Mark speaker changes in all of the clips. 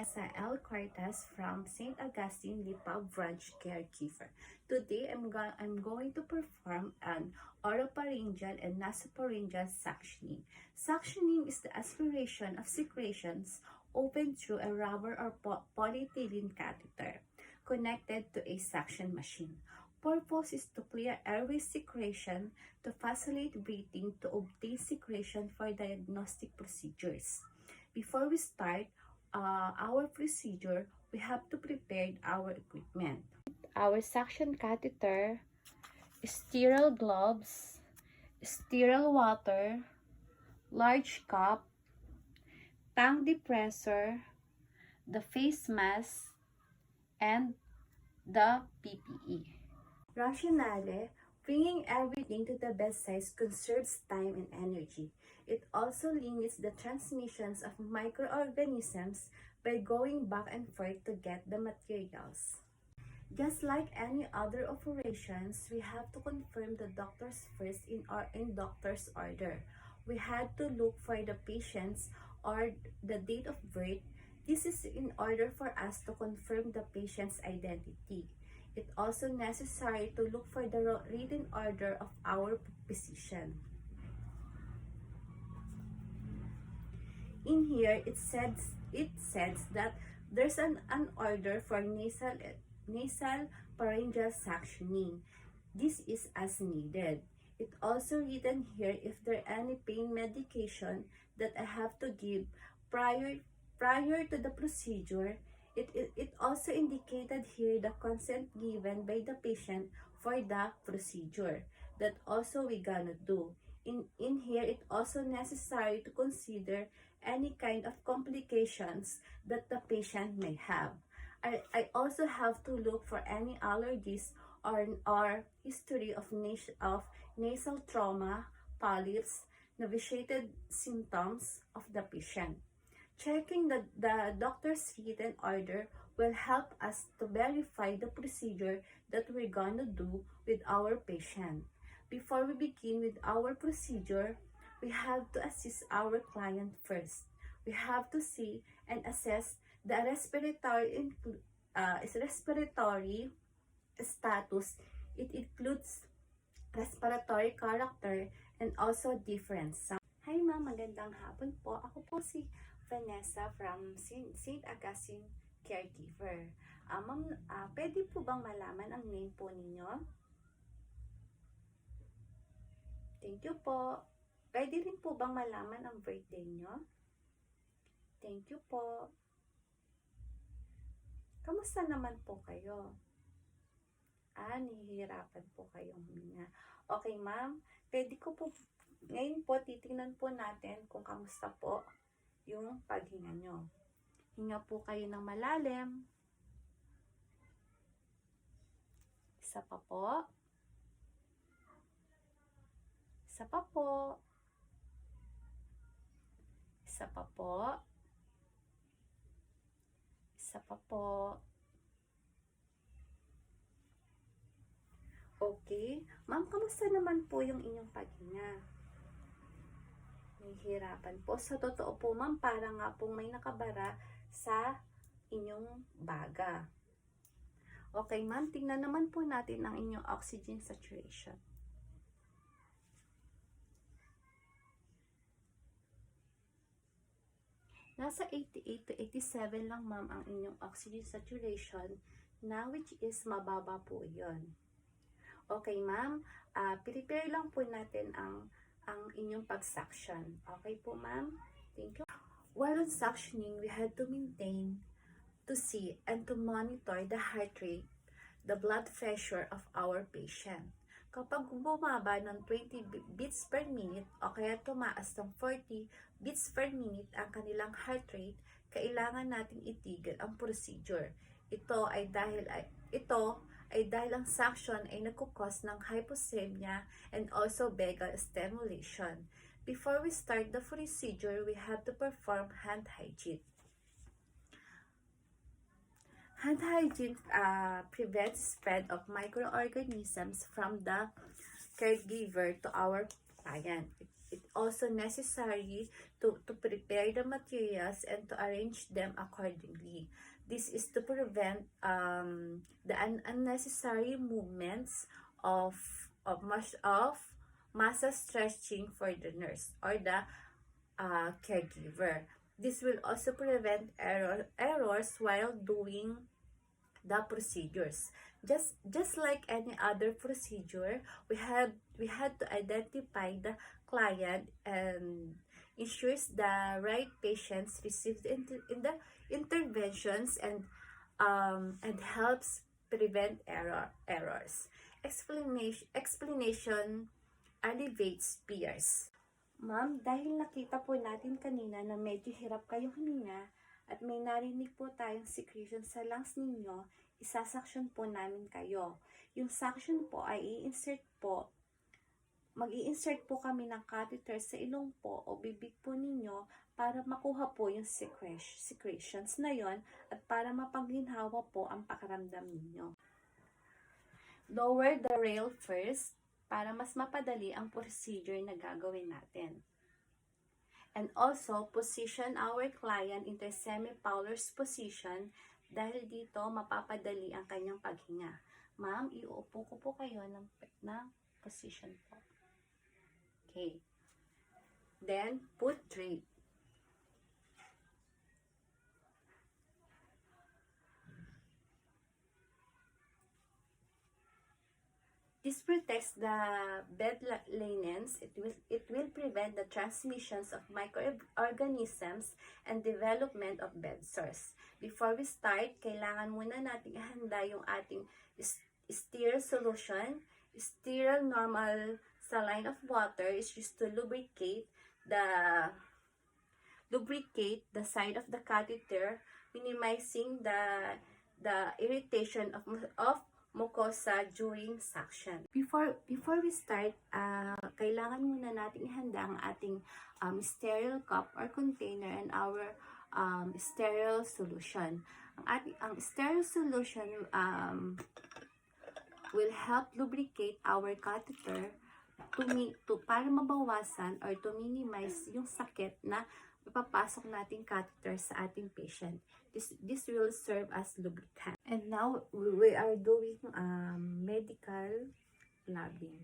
Speaker 1: Vanessa L.Cortas from SASN-Lipa branch caregiver. Today, I'm going to perform an oropharyngeal and nasopharyngeal suctioning. Suctioning is the aspiration of secretions opened through a rubber or polyethylene catheter connected to a suction machine. Purpose is to clear airway secretion, to facilitate breathing, to obtain secretion for diagnostic procedures. Before we start our procedure, we have to prepare our equipment. Our suction catheter, sterile gloves, sterile water, large cup, tongue depressor, the face mask, and the PPE. Rationale, bringing everything to the bedside conserves time and energy. It also limits the transmissions of microorganisms by going back and forth to get the materials. Just like any other operations, we have to confirm the doctors first in doctor's order. We had to look for the patient's or the date of birth. This is in order for us to confirm the patient's identity. It also necessary to look for the written order of our physician. In here, it says that there's an order for nasal pharyngeal suctioning. This is as needed. It also written here if there any pain medication that I have to give prior to the procedure. It also indicated here the consent given by the patient for the procedure. That also we gonna do. In here, it also necessary to consider any kind of complications that the patient may have. I also have to look for any allergies or history of nasal trauma, polyps, novitiated symptoms of the patient. Checking the doctor's written order will help us to verify the procedure that we're gonna do with our patient. Before we begin with our procedure, we have to assist our client first. We have to see and assess the respiratory status. It includes respiratory character and also different sound. Hi ma'am, magandang hapon po. Ako po si Vanessa from St. Augustine Caregiver. Ma'am, pwede po bang malaman ang name po ninyo? Thank you po. Pwede rin po bang malaman ang birthday nyo? Thank you po. Kamusta naman po kayo? Nahihirapan po kayong huminga. Okay ma'am, pwede ko po, ngayon po titingnan po natin kung kamusta po yung paghinga nyo. Hinga po kayo ng malalim. Isa pa po. Isa pa po. Isa pa po. Isa pa po. Okay. Ma'am, kamusta naman po yung inyong paghinga? Nahihirapan po. Sa totoo po, ma'am, parang nga pong may nakabara sa inyong baga. Okay, ma'am, tingnan naman po natin ang inyong oxygen saturation. Nasa 88 to 87 lang, ma'am, ang inyong oxygen saturation na which is mababa po yon. Okay, ma'am, prepare lang po natin ang inyong pag-suction. Okay po, ma'am? Thank you. While on suctioning, we had to maintain, to see, and to monitor the heart rate, the blood pressure of our patient. Kapag bumaba ng 20 beats per minute o kaya tumaas ng 40 beats per minute ang kanilang heart rate, kailangan nating itigil ang procedure. Ito ay dahil ang suction ay nagkukos ng hypoxemia and also vagal stimulation. Before we start the procedure, we have to perform hand hygiene. Hand hygiene prevents spread of microorganisms from the caregiver to our client. It's also necessary to prepare the materials and to arrange them accordingly. This is to prevent the unnecessary movements of muscle stretching for the nurse or the caregiver. This will also prevent errors while doing the procedures. Just like any other procedure, we had to identify the client and ensures the right patients receive in the interventions and helps prevent errors. Explanation alleviates fears. Ma'am, dahil nakita po natin kanina na medyo hirap kayo huminga at may narinig po tayong secretion sa lungs ninyo, isasaction po namin kayo. Yung suction po ay mag-i-insert po kami ng catheter sa ilong po o bibig po ninyo para makuha po yung secretions na yon at para mapaglinhawa po ang pakiramdam ninyo. Lower the rail first para mas mapadali ang procedure na gagawin natin. And also, position our client in the semi-Fowler's position dahil dito mapapadali ang kanyang paghinga. Ma'am, iuupo ko po kayo ng position po. Okay. Then, put drape. This protects the bed linens. It will prevent the transmissions of microorganisms and development of bed sores. Before we start, kailangan muna nating ihanda yung ating sterile solution. Sterile normal saline of water is used to lubricate the side of the catheter, minimizing the irritation of mucosa during suction. Before we start, kailangan muna nating ihanda ang ating sterile cup or container and our sterile solution. Ang sterile solution will help lubricate our catheter para mabawasan or to minimize yung sakit na ipapasok nating catheter sa ating patient. This will serve as lubricant. And now we are doing medical labbing.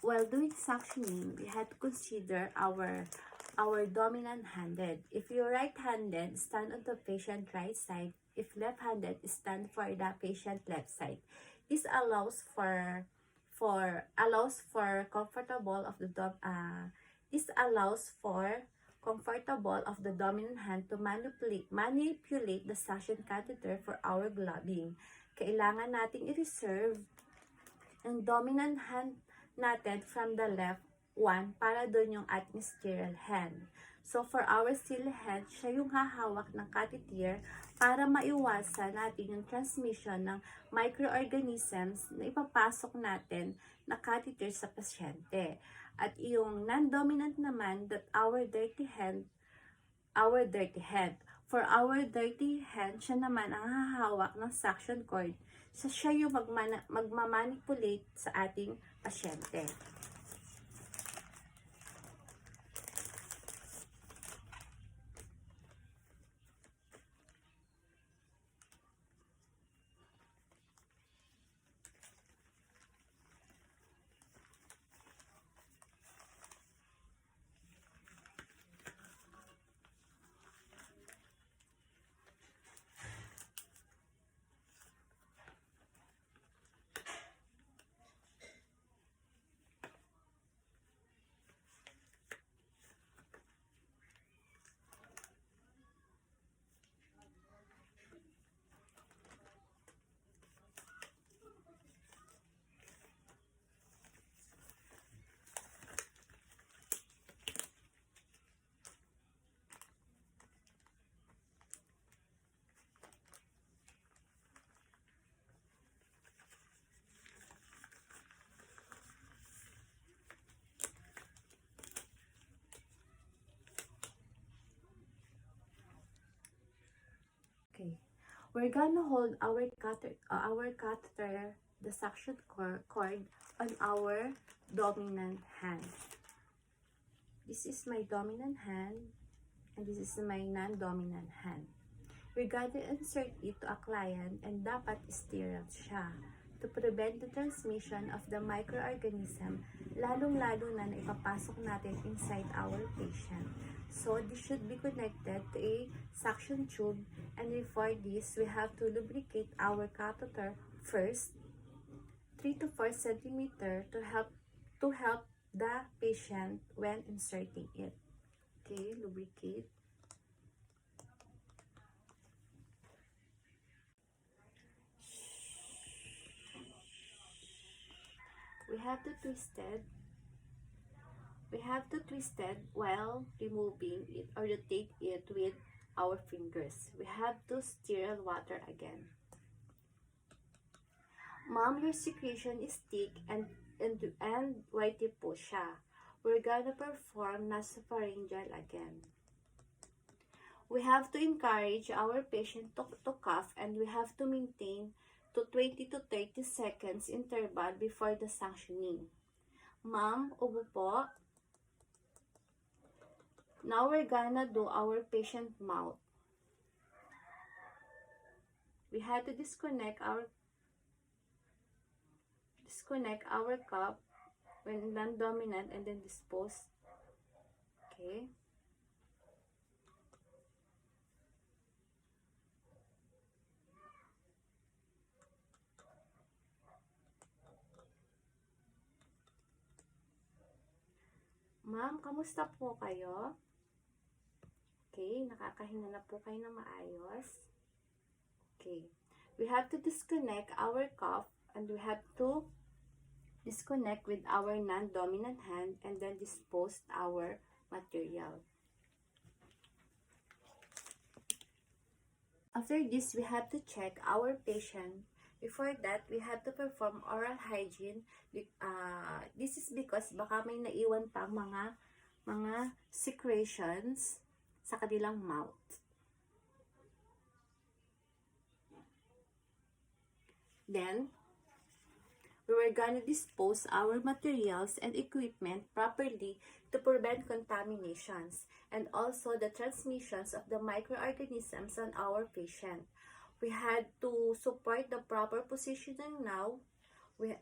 Speaker 1: While doing suctioning, we had to consider our dominant-handed. If you're right-handed, stand on the patient right side. If left-handed, stand for the patient left side. This allows for comfortable of the dominant hand to manipulate the suction catheter for our gloving. Kailangan nating i-reserve ang dominant hand natin from the left one para doon yung ating sterile hand. So for our sterile hand, siya yung hahawak ng catheter para maiwasan natin yung transmission ng microorganisms na ipapasok natin na catheter sa pasyente. At yung non-dominant naman, that our dirty hand. For our dirty hand, siya naman ang hahawak ng suction cord. So siya yung magmamanipulate sa ating pasyente. Okay. We're gonna hold our catheter, the suction cord, on our dominant hand. This is my dominant hand, and this is my non-dominant hand. We're gonna insert it to a client, and dapat sterile siya to prevent the transmission of the microorganism, lalong-lalo na ipapasok natin inside our patient. So, this should be connected to a suction tube, and before this, we have to lubricate our catheter first, 3 to 4 centimeter to help the patient when inserting it. Okay, lubricate. We have to twist it. We have to twist it while removing it or rotate it with our fingers. We have to stir water again. Mom, your secretion is thick and whitey po siya. We're gonna perform nasopharyngeal again. We have to encourage our patient to cough, and we have to maintain to 20 to 30 seconds interval before the suctioning. Ma'am, ubo po. Now we're gonna do our patient mouth. We had to disconnect our cup when non-dominant and then dispose. Okay. Ma'am, kamusta po kayo? Okay, nakakahinga na po kayo na maayos. Okay. We have to disconnect our cuff, and we have to disconnect with our non-dominant hand and then dispose our material. After this, we have to check our patient. Before that, we have to perform oral hygiene. This is because baka may naiwan pang mga secretions sa kanilang mouth. Then, we were gonna dispose our materials and equipment properly to prevent contaminations and also the transmissions of the microorganisms on our patient. We had to support the proper positioning now. We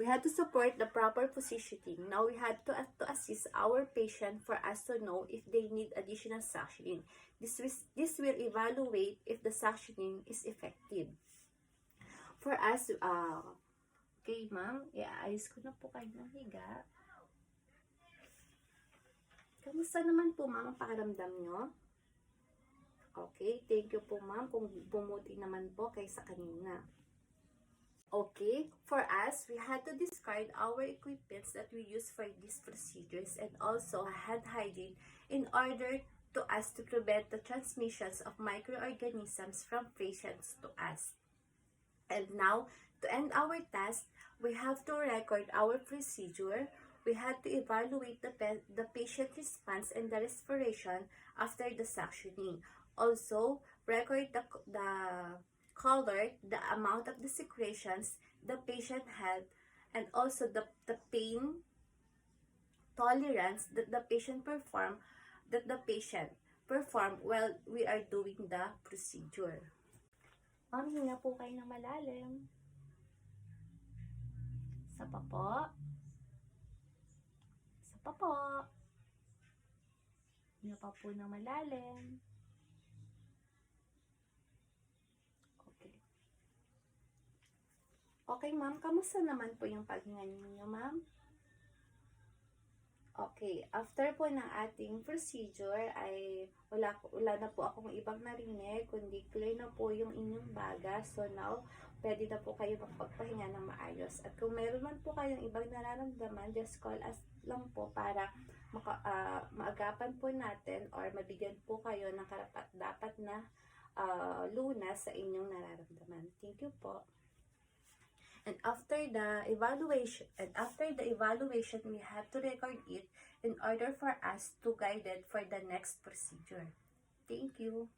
Speaker 1: had to support the proper positioning. Now we had to assist our patient for us to know if they need additional suctioning. This will evaluate if the suctioning is effective. For us, okay ma'am, iayos ko na po kayo ng higa. Kamusta naman po ma'am ang pakiramdam nyo? Okay, thank you po ma'am kung bumuti naman po kaysa kanina. Okay, for us, we had to discard our equipments that we use for these procedures and also hand hygiene in order to us to prevent the transmissions of microorganisms from patients to us. And now, to end our task, we have to record our procedure. We had to evaluate the patient response and the respiration after the suctioning. Also, record the color, the amount of the secretions the patient had, and also the pain tolerance that the patient performed while we are doing the procedure. Ma'am, hinga po kayo ng malalim. Isa pa po. Isa pa po. Hinga pa po ng malalim. Okay, ma'am. Kamusta naman po yung paghinga ninyo, ma'am? Okay. After po ng ating procedure, ay wala na po akong ibang narinig, kundi clear na po yung inyong baga. So now, pwede na po kayo magpagpahinga ng maayos. At kung meron man po kayong ibang nararamdaman, just call us lang po para maagapan po natin or mabigyan po kayo ng karapat-dapat na lunas sa inyong nararamdaman. Thank you po. And after the evaluation, we have to record it in order for us to guide it for the next procedure. Thank you.